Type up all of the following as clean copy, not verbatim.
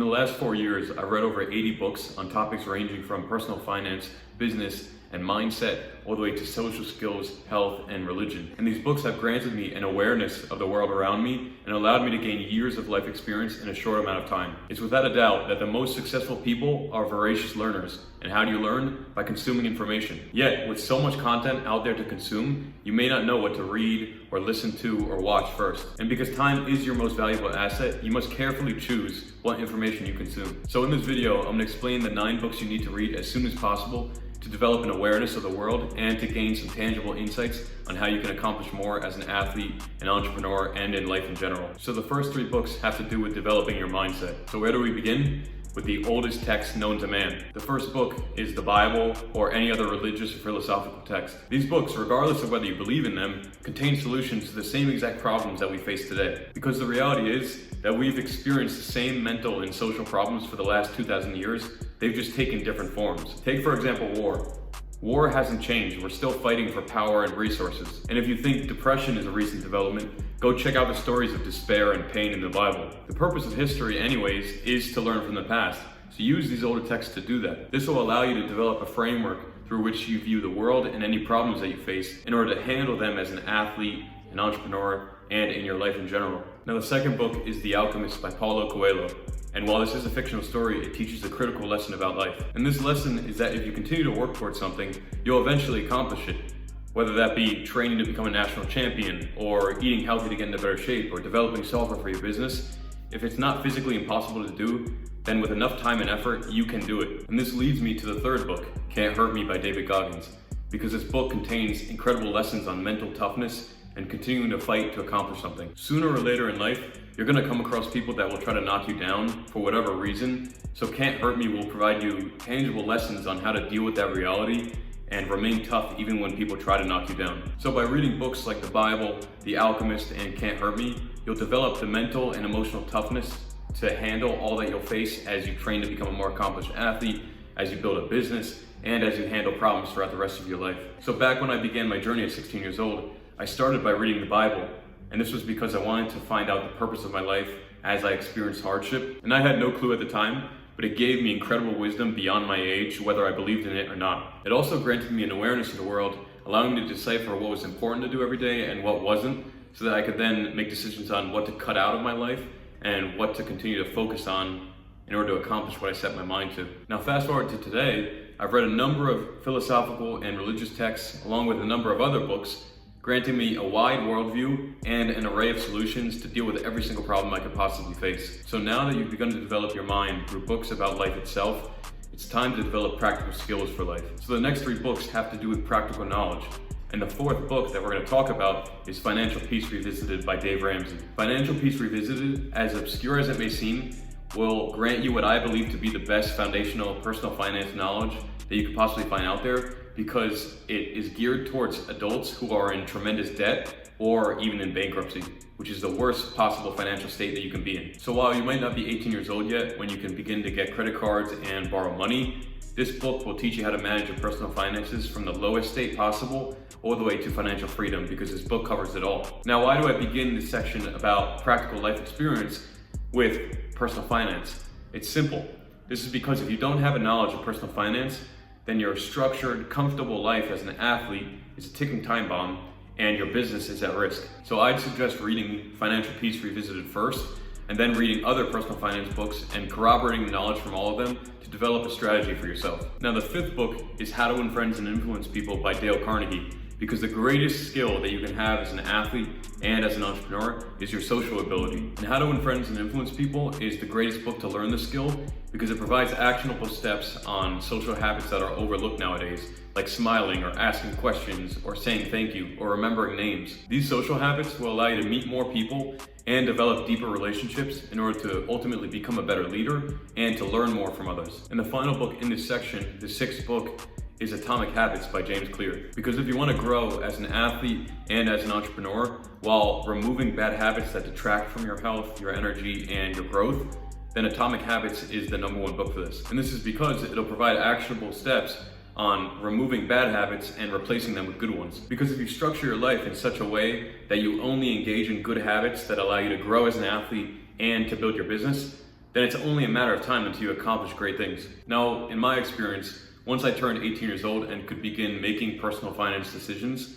the last 4 years, I've read over 80 books on topics ranging from personal finance, business, and mindset, all the way to social skills, health, and religion. And these books have granted me an awareness of the world around me and allowed me to gain years of life experience in a short amount of time. It's without a doubt that the most successful people are voracious learners. And how do you learn? By consuming information. Yet, with so much content out there to consume, you may not know what to read or listen to or watch first. And because time is your most valuable asset, you must carefully choose what information you consume. So in this video, I'm going to explain the 9 books you need to read as soon as possible to develop an awareness of the world and to gain some tangible insights on how you can accomplish more as an athlete, an entrepreneur, and in life in general. So the first 3 books have to do with developing your mindset. So where do we begin? With the oldest text known to man. The first book is the Bible or any other religious or philosophical text. These books, regardless of whether you believe in them, contain solutions to the same exact problems that we face today. Because the reality is that we've experienced the same mental and social problems for the last 2,000 years. They've just taken different forms. Take, for example, war. War hasn't changed. We're still fighting for power and resources. And if you think depression is a recent development, go check out the stories of despair and pain in the Bible. The purpose of history, anyways, is to learn from the past. So use these older texts to do that. This will allow you to develop a framework through which you view the world and any problems that you face in order to handle them as an athlete, an entrepreneur, and in your life in general. Now, the second book is The Alchemist by Paulo Coelho. And while this is a fictional story, it teaches a critical lesson about life. And this lesson is that if you continue to work towards something, you'll eventually accomplish it. Whether that be training to become a national champion, or eating healthy to get into better shape, or developing software for your business, if it's not physically impossible to do, then with enough time and effort, you can do it. And this leads me to the third book, Can't Hurt Me by David Goggins, because this book contains incredible lessons on mental toughness and continuing to fight to accomplish something. Sooner or later in life, you're gonna come across people that will try to knock you down for whatever reason. So Can't Hurt Me will provide you tangible lessons on how to deal with that reality and remain tough even when people try to knock you down. So by reading books like the Bible, The Alchemist, and Can't Hurt Me, you'll develop the mental and emotional toughness to handle all that you'll face as you train to become a more accomplished athlete, as you build a business, and as you handle problems throughout the rest of your life. So back when I began my journey at 16 years old, I started by reading the Bible. And this was because I wanted to find out the purpose of my life as I experienced hardship. And I had no clue at the time, but it gave me incredible wisdom beyond my age, whether I believed in it or not. It also granted me an awareness of the world, allowing me to decipher what was important to do every day and what wasn't, so that I could then make decisions on what to cut out of my life and what to continue to focus on in order to accomplish what I set my mind to. Now fast forward to today, I've read a number of philosophical and religious texts, along with a number of other books, granting me a wide worldview and an array of solutions to deal with every single problem I could possibly face. So now that you've begun to develop your mind through books about life itself, it's time to develop practical skills for life. So the next 3 books have to do with practical knowledge. And the 4th book that we're going to talk about is Financial Peace Revisited by Dave Ramsey. Financial Peace Revisited, as obscure as it may seem, will grant you what I believe to be the best foundational personal finance knowledge that you could possibly find out there, because it is geared towards adults who are in tremendous debt or even in bankruptcy, which is the worst possible financial state that you can be in. So while you might not be 18 years old yet when you can begin to get credit cards and borrow money, this book will teach you how to manage your personal finances from the lowest state possible all the way to financial freedom, because this book covers it all. Now, why do I begin this section about practical life experience with personal finance? It's simple. This is because if you don't have a knowledge of personal finance, then your structured, comfortable life as an athlete is a ticking time bomb and your business is at risk. So I'd suggest reading Financial Peace Revisited first, and then reading other personal finance books and corroborating the knowledge from all of them to develop a strategy for yourself. Now, the 5th book is How to Win Friends and Influence People by Dale Carnegie, because the greatest skill that you can have as an athlete and as an entrepreneur is your social ability. And How to Win Friends and Influence People is the greatest book to learn this skill, because it provides actionable steps on social habits that are overlooked nowadays, like smiling or asking questions or saying thank you or remembering names. These social habits will allow you to meet more people and develop deeper relationships in order to ultimately become a better leader and to learn more from others. And the final book in this section, the 6th book, is Atomic Habits by James Clear. Because if you want to grow as an athlete and as an entrepreneur while removing bad habits that detract from your health, your energy, and your growth, then Atomic Habits is the #1 book for this. And this is because it'll provide actionable steps on removing bad habits and replacing them with good ones. Because if you structure your life in such a way that you only engage in good habits that allow you to grow as an athlete and to build your business, then it's only a matter of time until you accomplish great things. Now, in my experience, once I turned 18 years old and could begin making personal finance decisions,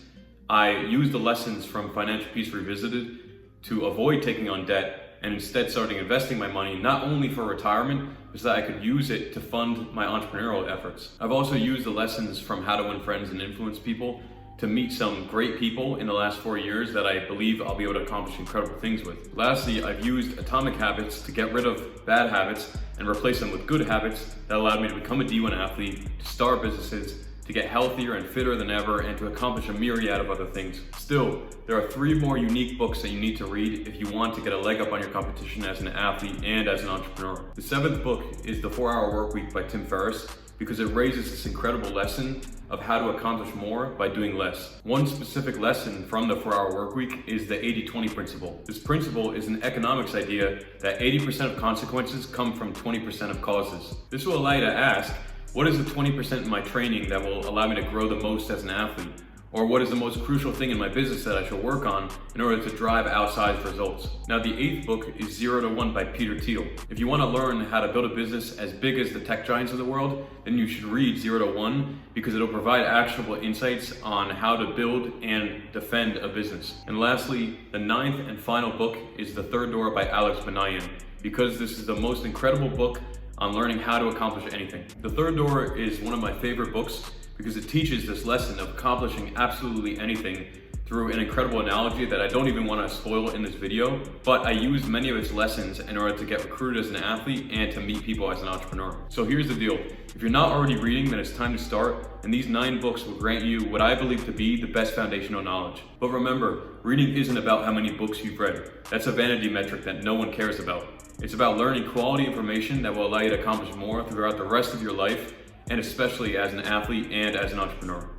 I used the lessons from Financial Peace Revisited to avoid taking on debt and instead starting investing my money not only for retirement, but so that I could use it to fund my entrepreneurial efforts. I've also used the lessons from How to Win Friends and Influence People to meet some great people in the last 4 years that I believe I'll be able to accomplish incredible things with. Lastly, I've used Atomic Habits to get rid of bad habits and replace them with good habits that allowed me to become a D1 athlete, to start businesses, to get healthier and fitter than ever, and to accomplish a myriad of other things. Still, there are 3 more unique books that you need to read if you want to get a leg up on your competition as an athlete and as an entrepreneur. The 7th book is The 4-Hour Workweek by Tim Ferriss, because it raises this incredible lesson of how to accomplish more by doing less. One specific lesson from the 4-Hour Workweek is the 80-20 principle. This principle is an economics idea that 80% of consequences come from 20% of causes. This will allow you to ask, what is the 20% in my training that will allow me to grow the most as an athlete? Or what is the most crucial thing in my business that I should work on in order to drive outsized results? Now, the 8th book is 0 to 1 by Peter Thiel. If you want to learn how to build a business as big as the tech giants of the world, then you should read 0 to 1 because it'll provide actionable insights on how to build and defend a business. And lastly, the 9th and final book is The Third Door by Alex Banayan, because this is the most incredible book on learning how to accomplish anything. The Third Door is one of my favorite books because it teaches this lesson of accomplishing absolutely anything through an incredible analogy that I don't even want to spoil in this video, but I used many of its lessons in order to get recruited as an athlete and to meet people as an entrepreneur. So here's the deal. If you're not already reading, then it's time to start, and these 9 books will grant you what I believe to be the best foundational knowledge. But remember, reading isn't about how many books you've read. That's a vanity metric that no one cares about. It's about learning quality information that will allow you to accomplish more throughout the rest of your life, and especially as an athlete and as an entrepreneur.